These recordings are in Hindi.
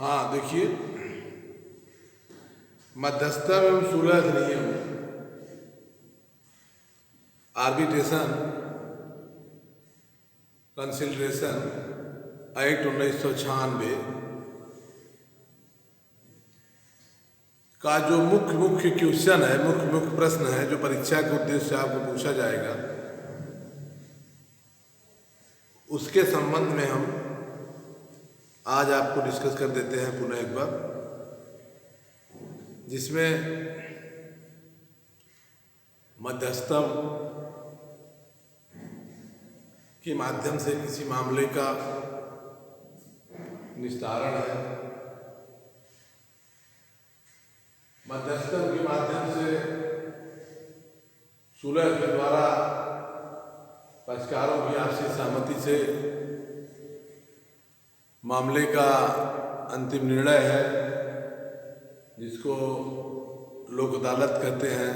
हाँ देखिए, मध्यस्थता एवं सुलह अधिनियम आर्बिट्रेशन कंसिलरेशन एक्ट 1996 का जो मुख्य क्वेश्चन है, मुख्य प्रश्न है जो परीक्षा के उद्देश्य से आपको पूछा जाएगा, उसके संबंध में हम आज आपको डिस्कस कर देते हैं पुनः एक बार, जिसमें मध्यस्थता के माध्यम से किसी मामले का निस्तारण है। मध्यस्थता के माध्यम से सुलह के द्वारा पक्षकारों की आपसी सहमति से मामले का अंतिम निर्णय है, जिसको लोक अदालत कहते हैं।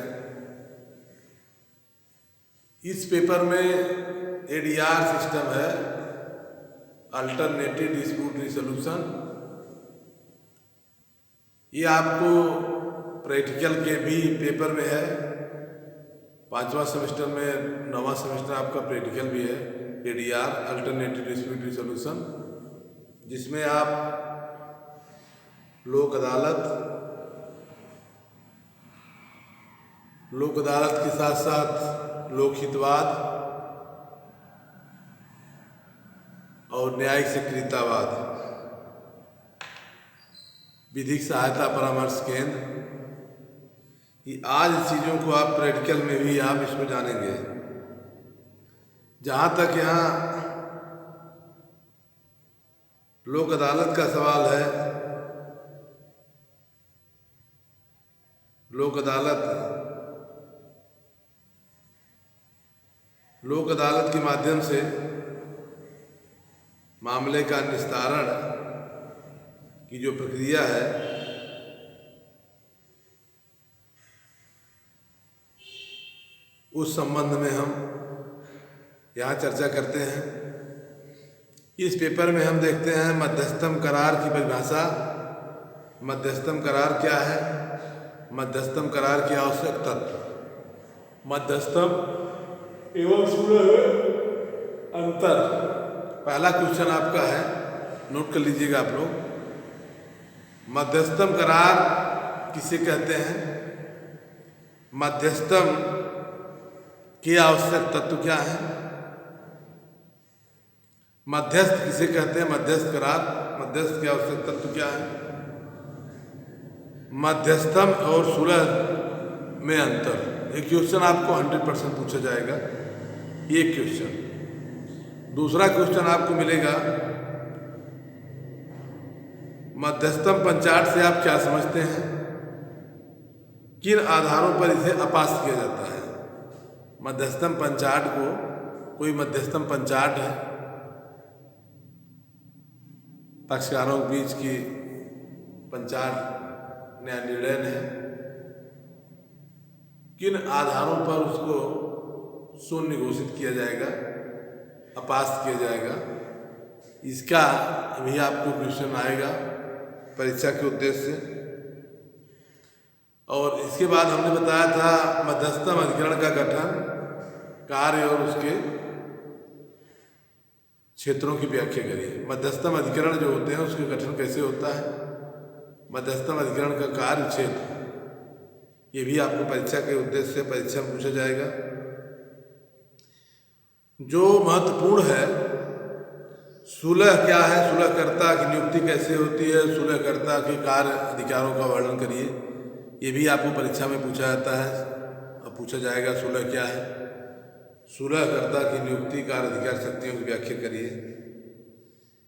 इस पेपर में ADR सिस्टम है, अल्टरनेटिव डिस्प्यूट रिजोल्यूशन। ये आपको प्रैक्टिकल के भी पेपर में है, 5वां सेमेस्टर में 9वां सेमेस्टर आपका प्रैक्टिकल भी है, ADR अल्टरनेटिव डिस्प्यूट रिजोल्यूशन, जिसमें आप लोक अदालत के साथ साथ लोकहितवाद और न्यायिक सक्रियतावाद, विधिक सहायता परामर्श केंद्र, ये आज चीज़ों को आप प्रैक्टिकल में भी आप इसमें जानेंगे। जहाँ तक यहाँ लोक अदालत का सवाल है, लोक अदालत के माध्यम से मामले का निस्तारण की जो प्रक्रिया है, उस संबंध में हम यहाँ चर्चा करते हैं। इस पेपर में हम देखते हैं मध्यस्थम करार की परिभाषा। मध्यस्थम करार क्या है? मध्यस्थम करार के आवश्यक तत्व, मध्यस्थम एवं सुलह अंतर। पहला क्वेश्चन आपका है, नोट कर लीजिएगा आप लोग। मध्यस्थम करार किसे कहते हैं? मध्यस्थम के आवश्यक तत्व क्या है? मध्यस्थ किसे कहते हैं? मध्यस्थ करार, मध्यस्थ के आवश्यक तत्व क्या है? मध्यस्थम और सुलह में अंतर। एक क्वेश्चन आपको 100% पूछा जाएगा, ये क्वेश्चन। दूसरा क्वेश्चन आपको मिलेगा, मध्यस्थम पंचाट से आप क्या समझते हैं? किन आधारों पर इसे अपास किया जाता है? मध्यस्थम पंचाट को, कोई मध्यस्थम पंचाट है, पक्षकारों के बीच की पंचाट न्याय निर्णय है, किन आधारों पर उसको शून्य घोषित किया जाएगा, अपास किया जाएगा? इसका भी आपको क्वेश्चन आएगा परीक्षा के उद्देश्य से। और इसके बाद हमने बताया था मध्यस्थम अधिकरण का गठन, कार्य और उसके क्षेत्रों की व्याख्या करिए। मध्यस्थम अधिकरण जो होते हैं उसके गठन कैसे होता है, मध्यस्थम अधिकरण का कार्य क्षेत्र, ये भी आपको परीक्षा के उद्देश्य से परीक्षा में पूछा जाएगा। जो महत्वपूर्ण है, सुलह क्या है, सुलहकर्ता की नियुक्ति कैसे होती है, सुलहकर्ता के कार्य अधिकारों का वर्णन करिए। ये भी आपको परीक्षा में पूछा जाता है और पूछा जाएगा सुलह क्या है, सुलहकर्ता की नियुक्ति, कार्य अधिकार, शक्तियों की व्याख्या करिए।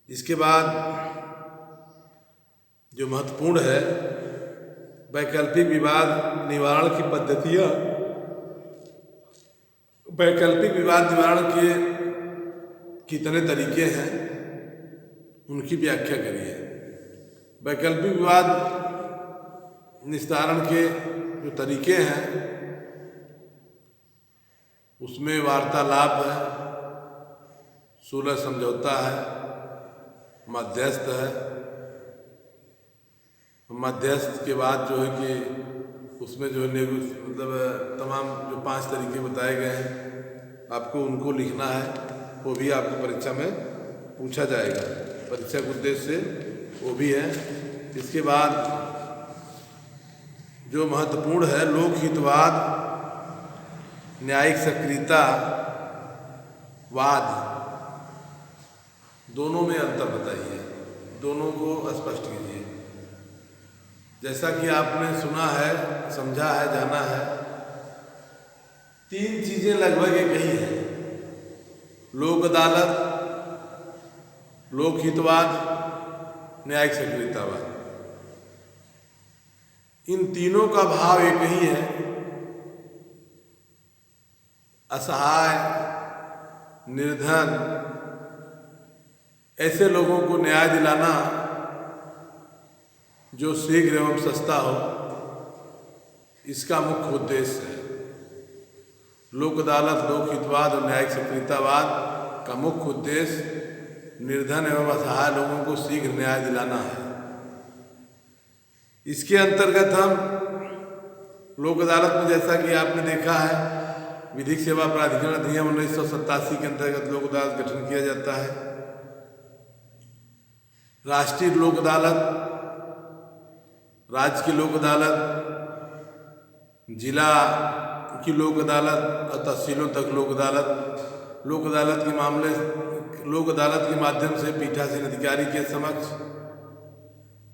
इसके बाद जो महत्वपूर्ण है, वैकल्पिक विवाद निवारण की पद्धतियाँ। वैकल्पिक विवाद निवारण के कितने तरीके हैं, उनकी व्याख्या करिए। वैकल्पिक विवाद निस्तारण के जो तरीके हैं, उसमें वार्तालाप है, सुलह समझौता है, मध्यस्थ है, मध्यस्थ के बाद जो है कि उसमें जो है मतलब तमाम जो 5 तरीके बताए गए हैं आपको उनको लिखना है, वो भी आपको परीक्षा में पूछा जाएगा। परीक्षा के उद्देश्य से वो भी है। इसके बाद जो महत्वपूर्ण है, लोकहितवाद, न्यायिक सक्रियता वाद, दोनों में अंतर बताइए, दोनों को स्पष्ट कीजिए। जैसा कि आपने सुना है, समझा है, जाना है, 3 चीजें लगभग एक ही हैं: लोक अदालत, लोकहितवाद, न्यायिक सक्रियतावाद। इन तीनों का भाव एक ही है: असहाय, निर्धन ऐसे लोगों को न्याय दिलाना जो शीघ्र एवं सस्ता हो, इसका मुख्य उद्देश्य है। लोक अदालत, लोकहितवाद और न्यायिक सक्रियतावाद का मुख्य उद्देश्य निर्धन एवं असहाय लोगों को शीघ्र न्याय दिलाना है। इसके अंतर्गत हम लोक अदालत में, जैसा कि आपने देखा है, विधिक सेवा प्राधिकरण अधिनियम 1987 के अंतर्गत लोक अदालत गठन किया जाता है। राष्ट्रीय लोक अदालत, राज्य की लोक अदालत, जिला की लोक अदालत और तहसीलों तक लोक अदालत। लोक अदालत के मामले, लोक अदालत के माध्यम से पीठासीन अधिकारी के समक्ष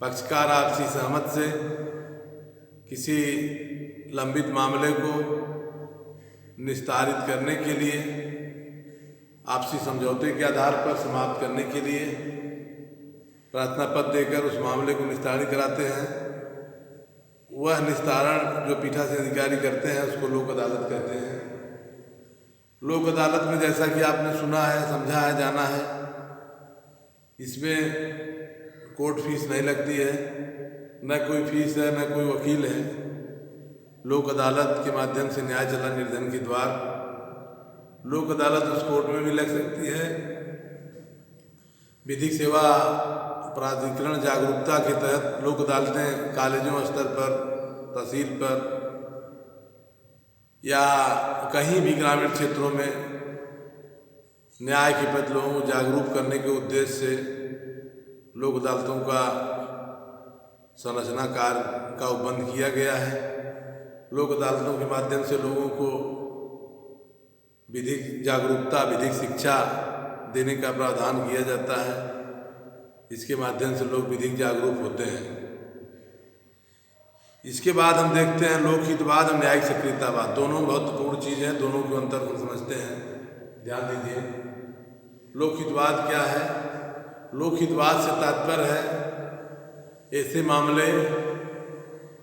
पक्षकार आपसी सहमत से किसी लंबित मामले को निस्तारित करने के लिए, आपसी समझौते के आधार पर समाप्त करने के लिए प्रार्थना पत्र देकर उस मामले को निस्तारित कराते हैं। वह निस्तारण जो पीठासीन अधिकारी करते हैं उसको लोक अदालत कहते हैं। लोक अदालत में, जैसा कि आपने सुना है, समझा है, जाना है, इसमें कोर्ट फीस नहीं लगती है, न कोई फीस है, न कोई वकील है। लोक अदालत के माध्यम से न्याय चला निर्धन के द्वार। लोक अदालत उस कोर्ट में भी लग सकती है। विधिक सेवा प्राधिकरण जागरूकता के तहत लोक अदालतें कॉलेजों स्तर पर, तहसील पर या कहीं भी ग्रामीण क्षेत्रों में न्याय के प्रति लोगों को जागरूक करने के उद्देश्य से लोक अदालतों का संरचना कार्य का उपबंध किया गया है। लोक अदालतों के माध्यम से लोगों को विधिक जागरूकता, विधिक शिक्षा देने का प्रावधान किया जाता है। इसके माध्यम से लोग विधिक जागरूक होते हैं। इसके बाद हम देखते हैं लोकहितवाद और न्यायिक सक्रियतावाद। दोनों महत्वपूर्ण चीज़ हैं, दोनों के अंतर को समझते हैं। ध्यान दीजिए, लोकहितवाद क्या है? लोकहितवाद से तात्पर्य है ऐसे मामले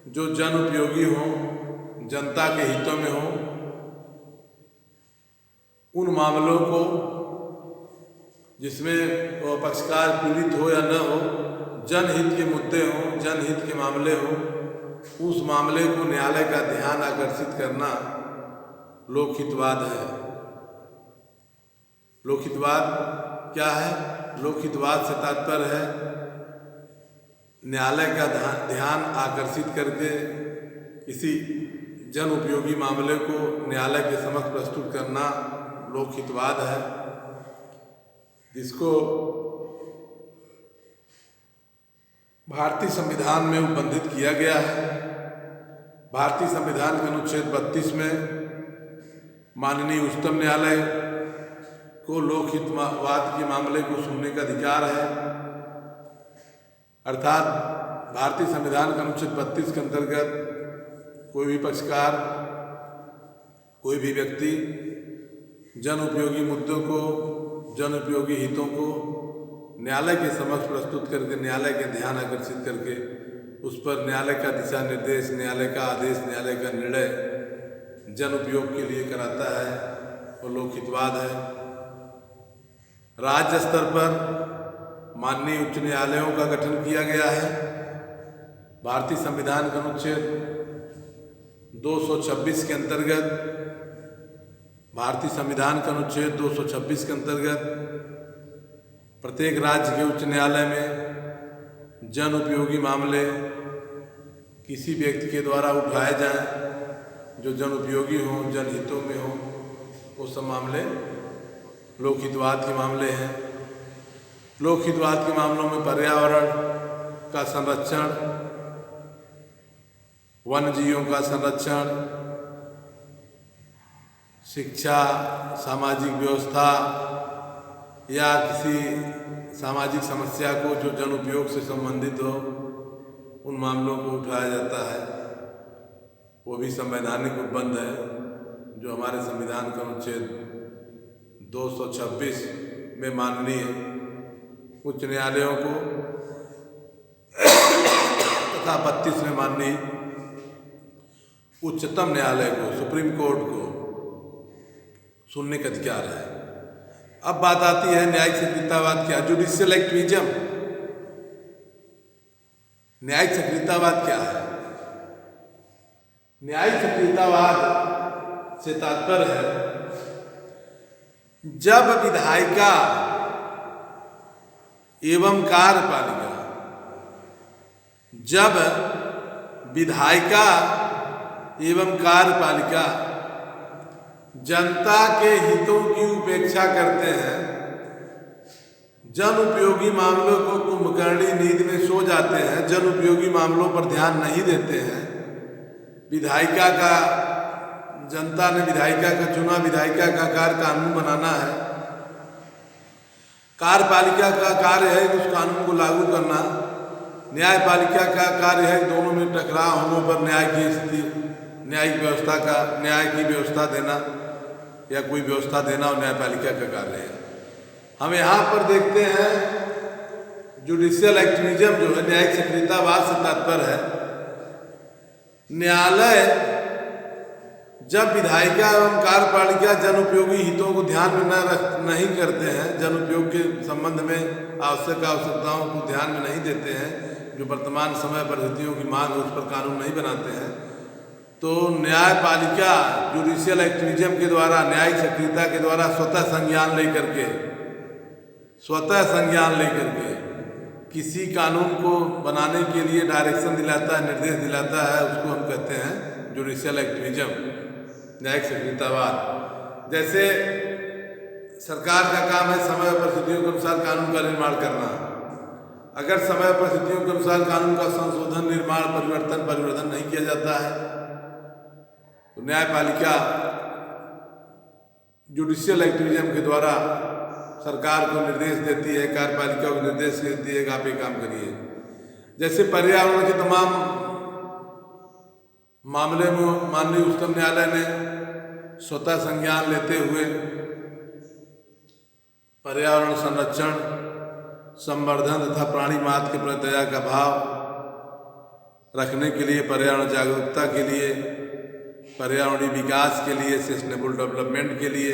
जो जन उपयोगी हों, जनता के हितों में हों, उन मामलों को जिसमें वो पक्षकार पीड़ित हो या न हो, जनहित के मुद्दे हों, जनहित के मामले हों, उस मामले को न्यायालय का ध्यान आकर्षित करना लोकहितवाद है। लोकहितवाद क्या है? लोकहितवाद से तात्पर्य है न्यायालय का ध्यान आकर्षित करके किसी जन उपयोगी मामले को न्यायालय के समक्ष प्रस्तुत करना लोकहितवाद है, जिसको भारतीय संविधान में उपबंधित किया गया है। भारतीय संविधान के अनुच्छेद 32 में माननीय उच्चतम न्यायालय को लोकहितवाद के मामले को सुनने का अधिकार है। अर्थात भारतीय संविधान के अनुच्छेद 32 के अंतर्गत कोई भी पक्षकार, कोई भी व्यक्ति जन उपयोगी मुद्दों को, जन उपयोगी हितों को न्यायालय के समक्ष प्रस्तुत करके, न्यायालय के ध्यान आकर्षित करके उस पर न्यायालय का दिशा निर्देश, न्यायालय का आदेश, न्यायालय का निर्णय जन उपयोग के लिए कराता है, वो लोकहितवाद है। राज्य स्तर पर माननीय उच्च न्यायालयों का गठन किया गया है। भारतीय संविधान का अनुच्छेद 226 के अंतर्गत, भारतीय संविधान का अनुच्छेद 226 के अंतर्गत प्रत्येक राज्य के उच्च न्यायालय में जन उपयोगी मामले किसी व्यक्ति के द्वारा उठाए जाएं जो जन उपयोगी हों, जनहितों में हों, वो सब मामले लोकहितवाद के मामले हैं। लोकहितवाद के मामलों में पर्यावरण का संरक्षण, वन्य जीवों का संरक्षण, शिक्षा, सामाजिक व्यवस्था या किसी सामाजिक समस्या को जो जन उपयोग से संबंधित हो, उन मामलों को उठाया जाता है। वो भी संवैधानिक उपबंध है जो हमारे संविधान का अनुच्छेद 226 में माननीय उच्च न्यायालयों को तथा 32 में माननीय उच्चतम न्यायालय को, सुप्रीम कोर्ट को सुनने का अधिकार है। अब बात आती है न्यायिक सक्रियतावाद क्या, जुडिशियल एक्टिविज्म। न्यायिक सक्रियतावाद क्या है? न्यायिक सक्रियतावाद से तात्पर्य है जब विधायिका एवं कार्यपालिका, जब विधायिका एवं कार्यपालिका जनता के हितों की उपेक्षा करते हैं, जन उपयोगी मामलों को कुंभकर्णी नींद में सो जाते हैं, जन उपयोगी मामलों पर ध्यान नहीं देते हैं। विधायिका का, जनता ने विधायिका का चुना, विधायिका का कार्य कानून बनाना है, कार्यपालिका का कार्य है उस कानून को लागू करना, न्यायपालिका का कार्य है दोनों में टकराव होने पर न्याय की स्थिति, न्यायिक व्यवस्था का, न्याय की व्यवस्था देना या कोई व्यवस्था देना और न्यायपालिका का कार्य है। हम यहाँ पर देखते हैं जुडिशियल एक्टिविज्म जो है, न्यायिक सक्रियतावाद से तात्पर्य है न्यायालय जब विधायिका एवं कार्यपालिका जन उपयोगी हितों को ध्यान में नहीं करते हैं, जन उपयोग के संबंध में आवश्यकताओं को ध्यान में नहीं देते हैं, जो वर्तमान समय परिस्थितियों की मांग है उस पर कानून नहीं बनाते हैं, तो न्यायपालिका जुडिशियल एक्टिविज्म के द्वारा, न्यायिक सक्रियता के द्वारा स्वतः संज्ञान लेकर के किसी कानून को बनाने के लिए डायरेक्शन दिलाता है, निर्देश दिलाता है, उसको हम कहते हैं जुडिशियल एक्टिविज्म, न्यायिक सक्रियतावाद। जैसे सरकार का काम है समय और परिस्थितियों के अनुसार कानून का निर्माण करना। अगर समय और परिस्थितियों के अनुसार कानून का संशोधन, निर्माण, परिवर्तन नहीं किया जाता है तो न्यायपालिका जुडिशियल एक्टिविज्म के द्वारा सरकार को निर्देश देती है, कार्यपालिका को निर्देश देती है कि आप ये काम करिए। जैसे पर्यावरण के तमाम मामले में माननीय उच्चतम न्यायालय ने स्वतः संज्ञान लेते हुए पर्यावरण संरक्षण, संवर्धन तथा प्राणी मात्र के प्रति दया का भाव रखने के लिए, पर्यावरण जागरूकता के लिए, पर्यावरणीय विकास के लिए, सस्टेनेबल डेवलपमेंट के लिए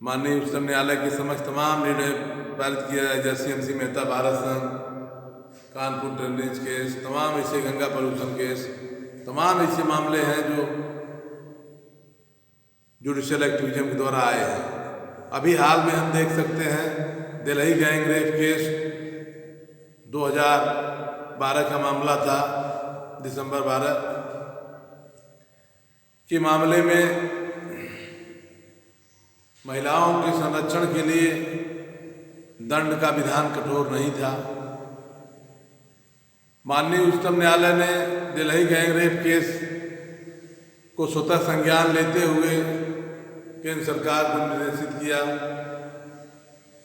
माननीय उच्चतम न्यायालय के समक्ष तमाम निर्णय पारित किया है। जैसे MC मेहता भारत संघ, कानपुर ड्रेनेज केस, तमाम ऐसे गंगा प्रदूषण केस, तमाम ऐसे मामले हैं जो जुडिशियल एक्टिविज्म के द्वारा आए हैं। अभी हाल में हम देख सकते हैं दिल्ली गैंग रेप केस 2012 का मामला था, दिसंबर 12 के मामले में महिलाओं के संरक्षण के लिए दंड का विधान कठोर नहीं था। माननीय उच्चतम न्यायालय ने दिल्ली गैंग रेप केस को स्वतः संज्ञान लेते हुए केंद्र सरकार को निर्देशित किया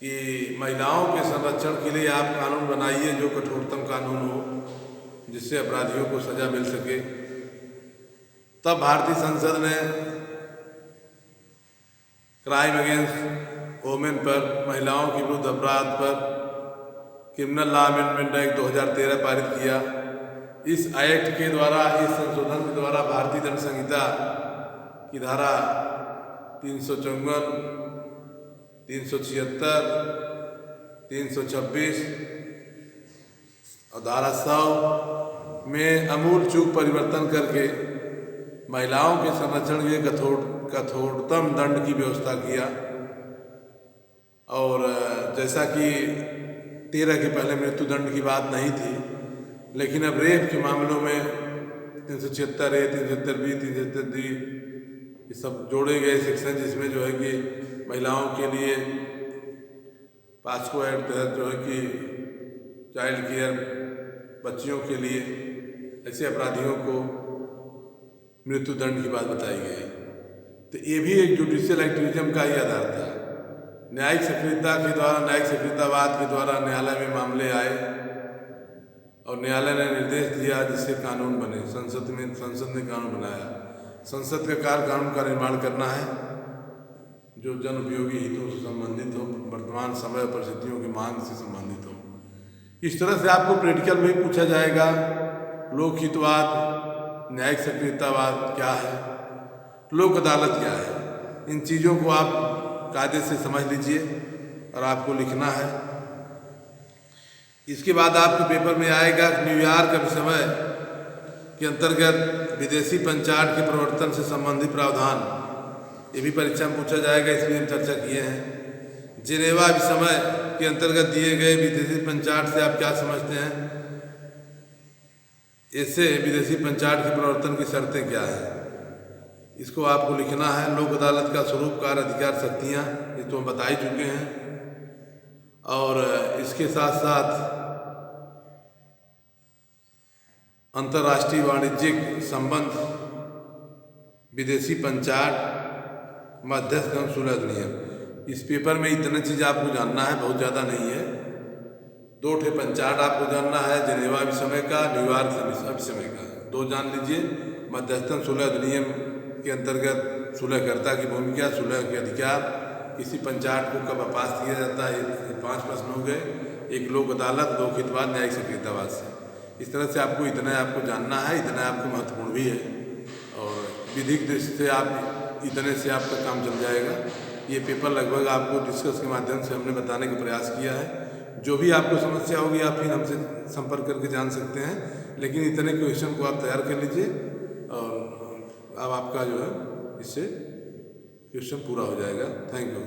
कि महिलाओं के संरक्षण के लिए आप कानून बनाइए जो कठोरतम कानून हो, जिससे अपराधियों को सजा मिल सके। तब भारतीय संसद ने क्राइम अगेंस्ट वोमेन पर, महिलाओं के विरुद्ध अपराध पर क्रिमिनल लॉ अमेंडमेंट एक्ट 2013 पारित किया। इस एक्ट के द्वारा, इस संशोधन के द्वारा भारतीय दंड संहिता की धारा 354, 376, 326 और धारा 100 में आमूल चूक परिवर्तन करके महिलाओं के संरक्षण के लिए कठोरतम दंड की व्यवस्था किया। और जैसा कि 13 के पहले मृत्यु दंड की बात नहीं थी, लेकिन अब रेप के मामलों में 376A, 376B, 376D ये सब जोड़े गए सेक्शन, जिसमें जो है कि महिलाओं के लिए पास्को एक्ट तहत जो है कि चाइल्ड केयर, बच्चियों के लिए ऐसे अपराधियों को मृत्युदंड की बात बताई गई। तो ये भी एक जुडिशियल एक्टिविज्म का ही आधार था। न्यायिक सक्रियता के द्वारा, न्यायिक सक्रियतावाद के द्वारा न्यायालय में मामले आए और न्यायालय ने निर्देश दिया जिससे कानून बने। संसद ने कानून बनाया। संसद का कार्य कानून का निर्माण करना है जो जन उपयोगी हितों से संबंधित हो, वर्तमान समय और परिस्थितियों की मांग से संबंधित हो। इस तरह से आपको प्रैक्टिकल में पूछा जाएगा लोकहितवाद, न्यायिक सक्रियतावाद क्या है, लोक अदालत क्या है। इन चीज़ों को आप कायदे से समझ लीजिए और आपको लिखना है। इसके बाद आपके पेपर में आएगा न्यूयॉर्क अभिसमय के अंतर्गत विदेशी पंचाट के प्रवर्तन से संबंधित प्रावधान, ये भी परीक्षा में पूछा जाएगा, इसलिए हम चर्चा किए हैं। जिनेवा अभिसमय के अंतर्गत दिए गए विदेशी पंचाट से आप क्या समझते हैं? इससे विदेशी पंचाट के प्रवर्तन की शर्तें क्या हैं, इसको आपको लिखना है। लोक अदालत का स्वरूप, कार्य, अधिकार, शक्तियाँ, ये तो हम बता ही चुके हैं। और इसके साथ साथ अंतर्राष्ट्रीय वाणिज्यिक संबंध, विदेशी पंचाट, मध्यस्थ एवं सुलह अधिनियम। इस पेपर में इतना चीज़ आपको जानना है, बहुत ज़्यादा नहीं है। 2 ठे पंचाट आपको जानना है, जिनेवा अभिसमय का, न्यूयॉर्क अभिसमय का, 2 जान लीजिए। मध्यस्थन सुलह अधिनियम के अंतर्गत सुलहकर्ता की भूमिका, सुलह के अधिकार, किसी पंचाट को कब अपास किया जाता है, ये 5 प्रश्न हो गए। एक लोक अदालत, लोकहितवाद, न्यायिक सक्रियतावाद से। इस तरह से आपको इतना आपको जानना है, इतना आपको महत्वपूर्ण भी है और विधिक दृष्टि से आप इतने से आपका काम चल जाएगा। ये पेपर लगभग आपको डिस्कस के माध्यम से हमने बताने का प्रयास किया है। जो भी आपको समस्या होगी आप फिर हमसे संपर्क करके जान सकते हैं, लेकिन इतने क्वेश्चन को आप तैयार कर लीजिए और अब आपका जो है इससे क्वेश्चन पूरा हो जाएगा। Thank you.